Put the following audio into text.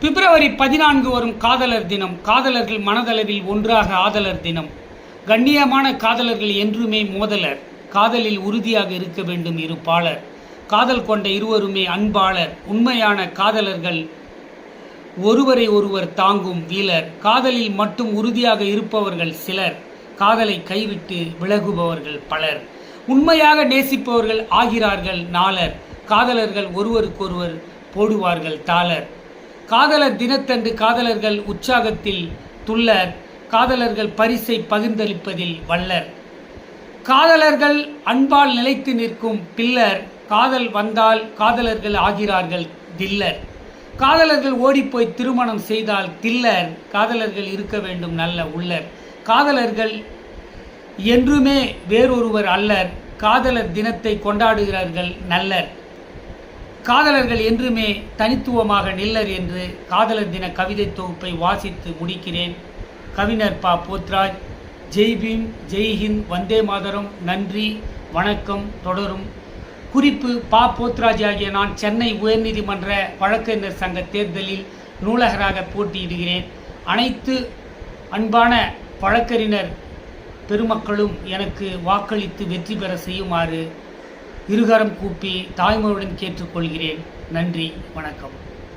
பிப்ரவரி 14 வரும் காதலர் தினம். காதலர்கள் மனதளவில் ஒன்றாக ஆதலர் தினம். கண்ணியமான காதலர்கள் என்றுமே மோதலர். காதலில் உறுதியாக இருக்க வேண்டும் இரு பாலர். காதல் கொண்ட இருவருமே அன்பாளர். உண்மையான காதலர்கள் ஒருவரை ஒருவர் தாங்கும் வீலர். காதலில் மட்டும் உறுதியாக இருப்பவர்கள் சிலர். காதலை கைவிட்டு விலகுபவர்கள் பலர். உண்மையாக நேசிப்பவர்கள் ஆகிறார்கள் நாளர். காதலர்கள் ஒருவருக்கொருவர் போடுவார்கள் தாளர். காதலர் தினத்தன்று காதலர்கள் உற்சாகத்தில் துள்ளர். காதலர்கள் பரிசை பகிர்ந்தளிப்பதில் வல்லர். காதலர்கள் அன்பால் நிலைத்து நிற்கும் பில்லர். காதல் வந்தால் காதலர்கள் ஆகிறார்கள் தில்லர். காதலர்கள் ஓடிப்போய் திருமணம் செய்தால் தில்லர். காதலர்கள் இருக்க வேண்டும் நல்ல உள்ளர். காதலர்கள் என்றுமே வேறொருவர் அல்லர். காதலர் தினத்தை கொண்டாடுகிறார்கள் நல்லர். காதலர்கள் என்றுமே தனித்துவமாக நில்லர் என்று காதலர் தின கவிதை தொகுப்பை வாசித்து முடிக்கிறேன். கவிஞர் ப. போத்ராஜ். ஜெய் பீம், ஜெய் ஹிந்த், வந்தே மாதரம். நன்றி, வணக்கம். தொடரும். குறிப்பு: ப. போத்ராஜ் ஆகிய நான் சென்னை உயர்நீதிமன்ற வழக்கறிஞர் சங்க தேர்தலில் நூலகராக போட்டியிடுகிறேன். அனைத்து அன்பான வழக்கறிஞர் பெருமக்களும் எனக்கு வாக்களித்து வெற்றி பெற செய்யுமாறு இருகரம் கூப்பி தாய்மையுடன் கேட்டுக்கொள்கிறேன். நன்றி, வணக்கம்.